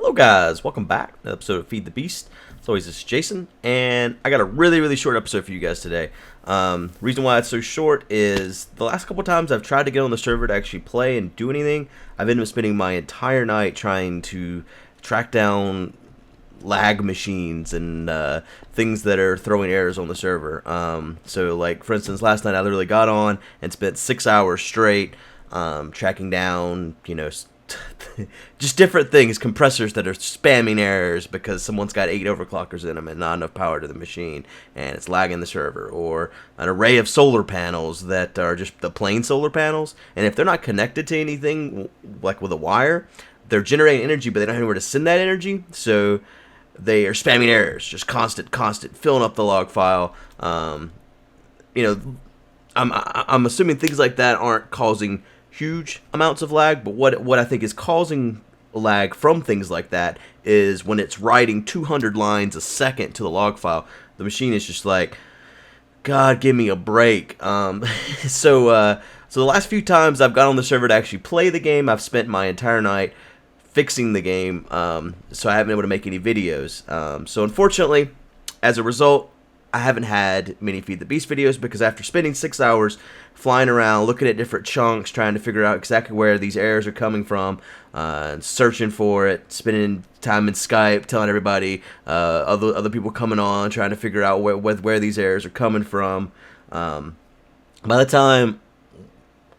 Hello guys, welcome back to another episode of Feed the Beast. As always, this is Jason, and I got a really short episode for you guys today. Reason why it's so short is the last couple times I've tried to get on the server to actually play and do anything, I've ended up spending my entire night trying to track down lag machines and things that are throwing errors on the server. So like for instance, last night I literally got on and spent 6 hours straight tracking down, just different things, compressors that are spamming errors because someone's got 8 overclockers in them and not enough power to the machine and it's lagging the server, or an array of solar panels that are just the plain solar panels, and if they're not connected to anything like with a wire, they're generating energy but they don't have anywhere to send that energy, so they are spamming errors, just constant filling up the log file. I'm assuming things like that aren't causing huge amounts of lag, but what I think is causing lag from things like that is when it's writing 200 lines a second to the log file, the machine is just like, God, give me a break. So the last few times I've got on the server to actually play the game, I've spent my entire night fixing the game, so I haven't been able to make any videos. So unfortunately, as a result, I haven't had many Feed the Beast videos because after spending 6 hours flying around, looking at different chunks, trying to figure out exactly where these errors are coming from, searching for it, spending time in Skype, telling everybody, other people coming on, trying to figure out where these errors are coming from. By the time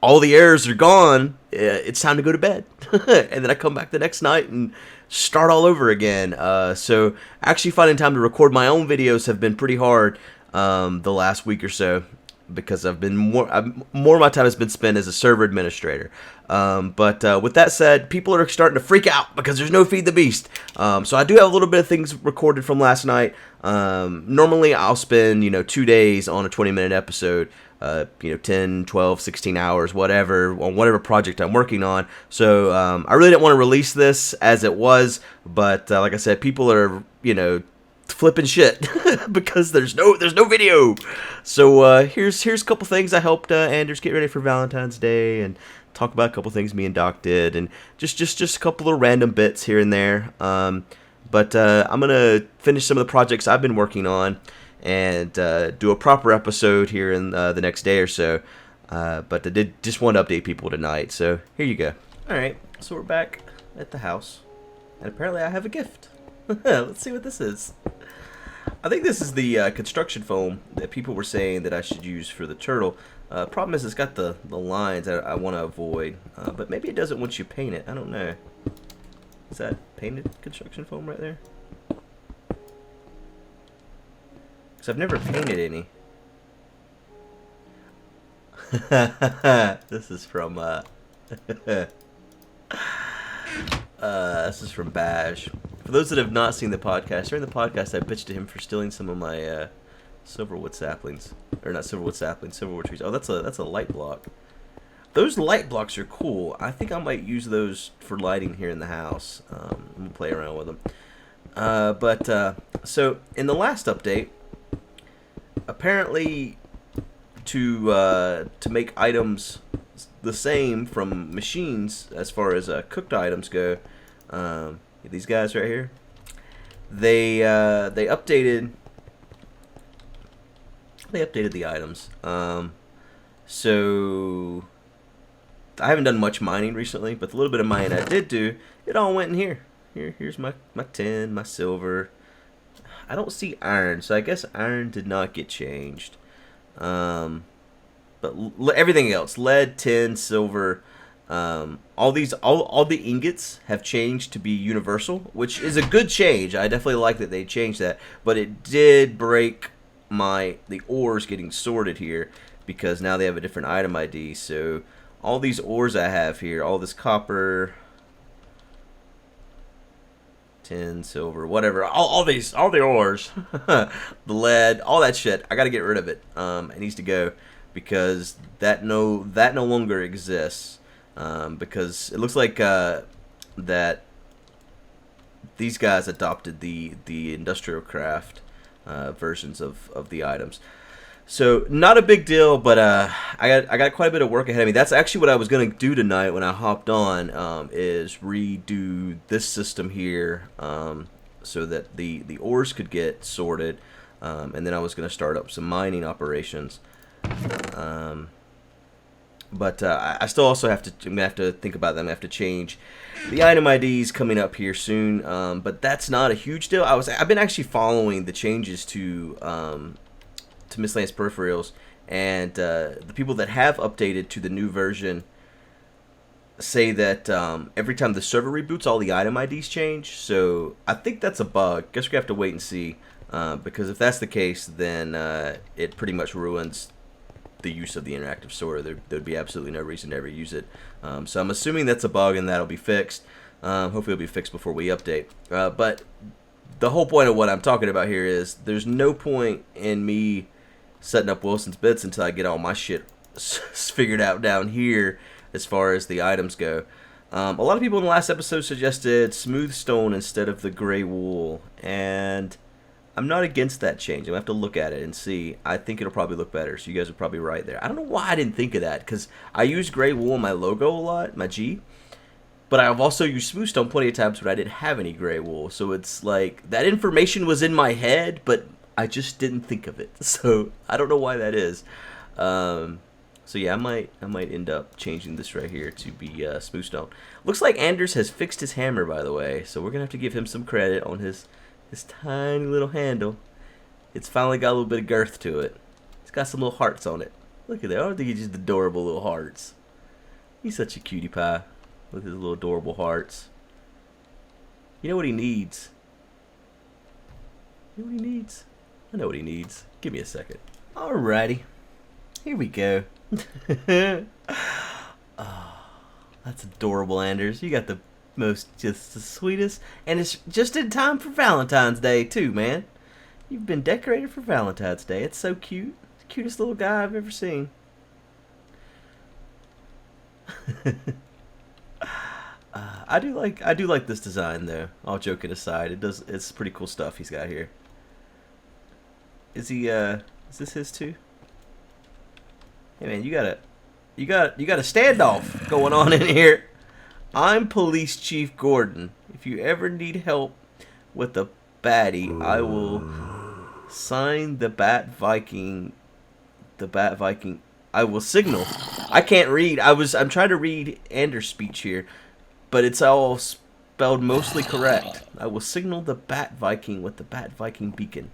all the errors are gone, it's time to go to bed. And then I come back the next night and start all over again. So actually finding time to record my own videos have been pretty hard the last week or so, because I've been more of my time has been spent as a server administrator. But with that said, people are starting to freak out because there's no Feed the Beast. So I do have a little bit of things recorded from last night. Normally I'll spend 2 days on a 20-minute episode. 10, 12, 16 hours, whatever, on whatever project I'm working on. So I really didn't want to release this as it was, but like I said, people are, flipping shit because there's no video. So here's a couple things. I helped Anders get ready for Valentine's Day and talk about a couple things me and Doc did, and just a couple of random bits here and there. But I'm gonna finish some of the projects I've been working on and do a proper episode here in the next day or so. But I did just want to update people tonight, so here you go. Alright, so we're back at the house, and apparently I have a gift. Let's see what this is. I think this is the construction foam that people were saying that I should use for the turtle. Problem is it's got the lines I want to avoid, but maybe it doesn't once you paint it. I don't know. Is that painted construction foam right there? Because I've never painted any. This is from this is from Bash. For those that have not seen the podcast, during the podcast I bitched to him for stealing some of my silverwood saplings, or not silverwood saplings, silverwood trees. Oh, that's a light block. Those light blocks are cool. I think I might use those for lighting here in the house. I'm gonna play around with them. So in the last update, apparently to make items the same from machines as far as cooked items go, these guys right here, they updated the items. So I haven't done much mining recently, but the little bit of mining I did do, it all went in here. Here's my tin, my silver. I don't see iron, so I guess iron did not get changed. But everything else, lead, tin, silver, all the ingots have changed to be universal, which is a good change. I definitely like that they changed that, but it did break the ores getting sorted here, because now they have a different item ID. So all these ores I have here, all this copper, tin, silver, whatever, all the ores, the lead, all that shit, I gotta get rid of it. It needs to go, because that no longer exists. Because it looks like that these guys adopted the industrial craft versions of the items. So not a big deal, but I got quite a bit of work ahead of me. That's actually what I was gonna do tonight when I hopped on, is redo this system here, so that the ores could get sorted, and then I was gonna start up some mining operations. But I still also have to. I'm gonna have to think about them. I have to change the item IDs coming up here soon. But that's not a huge deal. I've been actually following the changes to miscellaneous peripherals, and the people that have updated to the new version say that every time the server reboots, all the item IDs change. So I think that's a bug. Guess we have to wait and see, because if that's the case, then it pretty much ruins the use of the interactive sorter. There'd be absolutely no reason to ever use it. So I'm assuming that's a bug, and that'll be fixed. Hopefully it'll be fixed before we update. But the whole point of what I'm talking about here is there's no point in me setting up Wilson's Bits until I get all my shit figured out down here as far as the items go. A lot of people in the last episode suggested smooth stone instead of the gray wool, and I'm not against that change. I'm going to have to look at it and see. I think it'll probably look better, so you guys are probably right there. I don't know why I didn't think of that, because I use gray wool in my logo a lot, my G, but I've also used smooth stone plenty of times when I didn't have any gray wool, so it's like that information was in my head, but I just didn't think of it, so I don't know why that is. So yeah, I might end up changing this right here to be smooth stone. Looks like Anders has fixed his hammer, by the way, so we're going to have to give him some credit on his tiny little handle. It's finally got a little bit of girth to it. It's got some little hearts on it. Look at that. I don't think he's just adorable little hearts. He's such a cutie pie with his little adorable hearts. You know what he needs? You know what he needs? I know what he needs. Give me a second. Alrighty. Here we go. Oh, that's adorable, Anders. You got the just the sweetest, and it's just in time for Valentine's Day too, man. You've been decorated for Valentine's Day. It's so cute. It's the cutest little guy I've ever seen. I do like this design though. All joking aside, it's pretty cool stuff he's got here. Is this his too? Hey man, you got a standoff going on in here. I'm Police Chief Gordon. If you ever need help with a baddie, I will sign the Bat Viking. I will signal. I can't read. I'm trying to read Anders' speech here, but it's all spelled mostly correct. I will signal the Bat Viking with the Bat Viking beacon.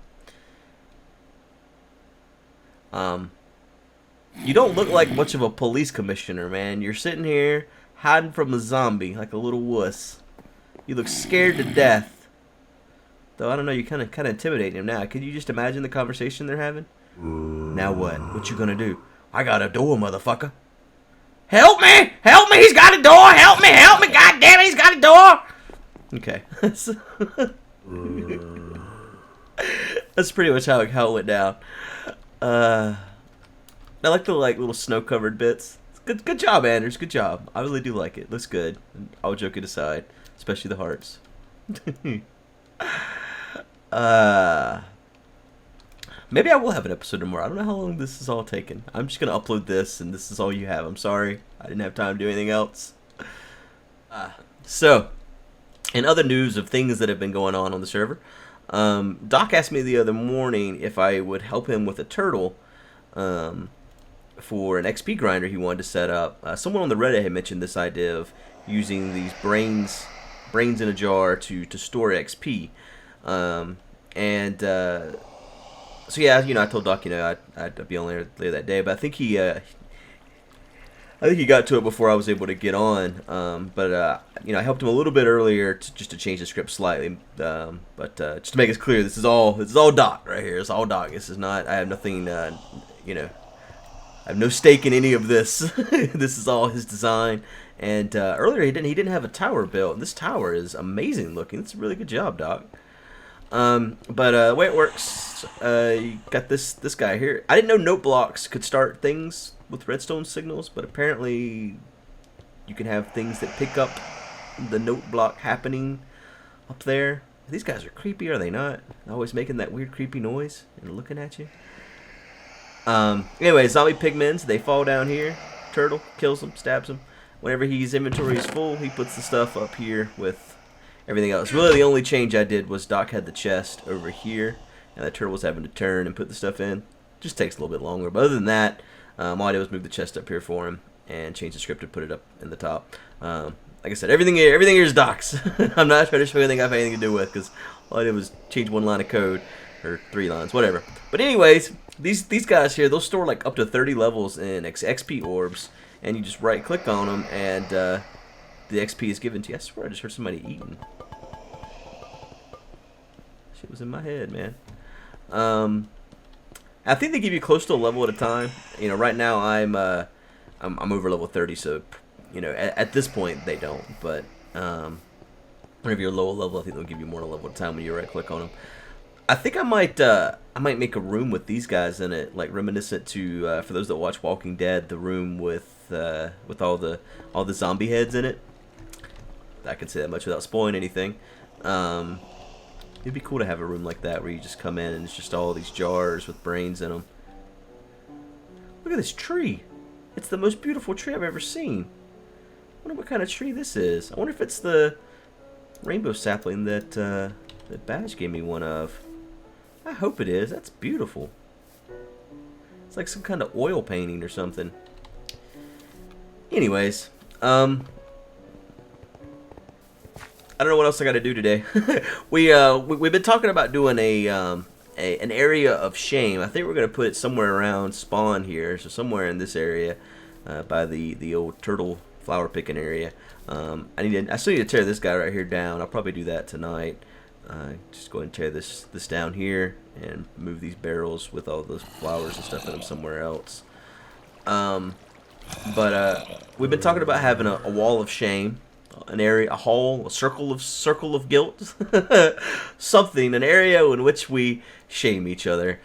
You don't look like much of a police commissioner, man. You're sitting here hiding from a zombie like a little wuss. You look scared to death. Though I don't know, you kind of intimidating him now. Can you just imagine the conversation they're having? Now what? What you gonna do? I got a door, motherfucker. Help me! Help me! He's got a door! Help me! Help me! God damn it! He's got a door! Okay. That's pretty much how it went down. I like the little snow-covered bits. Good job, Anders. Good job. I really do like it. Looks good. All joking aside, especially the hearts. Maybe I will have an episode tomorrow. I don't know how long this is all taken. I'm just gonna upload this, and this is all you have. I'm sorry. I didn't have time to do anything else. So, in other news of things that have been going on the server, Doc asked me the other morning if I would help him with a turtle. For an XP grinder he wanted to set up. Someone on the Reddit had mentioned this idea of using these brains in a jar to store XP. So yeah, I told Doc, I'd be on there later that day, but I think he got to it before I was able to get on. I helped him a little bit earlier just to change the script slightly. Just to make it clear, this is all Doc right here. It's all Doc. This is not. I have nothing. I have no stake in any of this. This is all his design. And earlier he didn't have a tower built. This tower is amazing looking. It's a really good job, Doc. The way it works, you got this guy here. I didn't know note blocks could start things with redstone signals, but apparently you can have things that pick up the note block happening up there. These guys are creepy, are they not? Always making that weird creepy noise and looking at you. Anyway, zombie pigments, they fall down here. Turtle kills them, stabs him. Whenever his inventory is full, he puts the stuff up here with everything else. Really, the only change I did was Doc had the chest over here, and the turtle was having to turn and put the stuff in. Just takes a little bit longer. But other than that, all I did was move the chest up here for him and change the script to put it up in the top. Like I said, everything here is Doc's. I'm not trying to show anything I have anything to do with, because all I did was change one line of code, or 3 lines, whatever. But anyways, these guys here, they'll store like up to 30 levels in XP orbs, and you just right click on them, and the XP is given to you. I swear I just heard somebody eating. Shit was in my head, man. I think they give you close to a level at a time. You know, right now I'm over level 30, so you know at this point they don't. But whenever you're lower level, I think they'll give you more than a level at a time when you right click on them. I think I might make a room with these guys in it, like reminiscent to for those that watch Walking Dead, the room with all the zombie heads in it. I can say that much without spoiling anything. It'd be cool to have a room like that where you just come in and it's just all these jars with brains in them. Look at this tree. It's the most beautiful tree I've ever seen. I wonder what kind of tree this is. I wonder if it's the rainbow sapling that that Badge gave me one of. I hope it is. That's beautiful. It's like some kind of oil painting or something. Anyways, I don't know what else I got to do today. We've been talking about doing an area of shame. I think we're gonna put it somewhere around spawn here, so somewhere in this area, by the old turtle flower picking area. I still need to tear this guy right here down. I'll probably do that tonight. Just go ahead and tear this down here and move these barrels with all those flowers and stuff in them somewhere else. But we've been talking about having a wall of shame. An area, a hole, a circle of guilt, something, an area in which we shame each other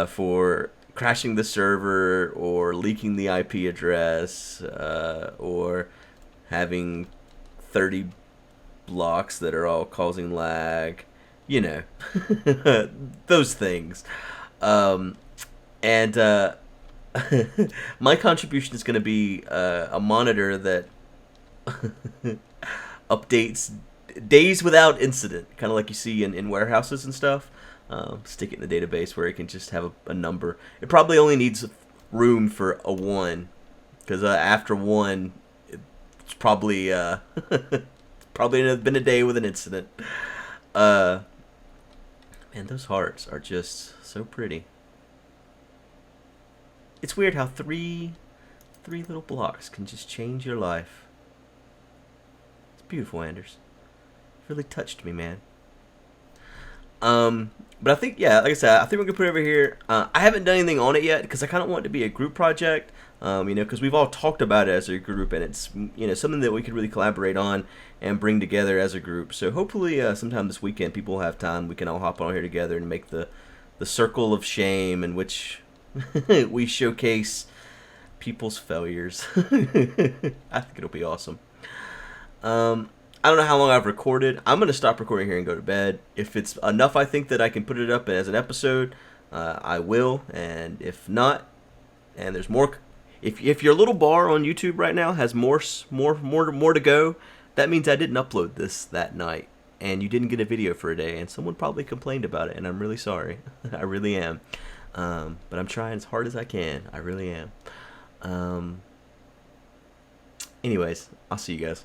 for crashing the server or leaking the IP address or having 30 blocks that are all causing lag, you know, those things. And my contribution is going to be a monitor that updates days without incident, kind of like you see in warehouses and stuff. Stick it in the database where it can just have a number. It probably only needs room for a 1, because after 1, it's probably probably been a day with an incident. Man, those hearts are just so pretty. It's weird how three little blocks can just change your life. Beautiful, Anders. Really touched me, man. But I think, yeah, like I said, I think we're gonna put it over here. I haven't done anything on it yet because I kind of want it to be a group project. You know, because we've all talked about it as a group, and it's, you know, something that we could really collaborate on and bring together as a group. So hopefully, sometime this weekend, people will have time. We can all hop on here together and make the circle of shame in which we showcase people's failures. I think it'll be awesome. I don't know how long I've recorded. I'm going to stop recording here and go to bed. If it's enough, I think that I can put it up as an episode, I will. And if not, and there's more, if your little bar on YouTube right now has more to go, that means I didn't upload this that night, and you didn't get a video for a day, and someone probably complained about it, and I'm really sorry. I really am. But I'm trying as hard as I can. I really am. Anyways, I'll see you guys.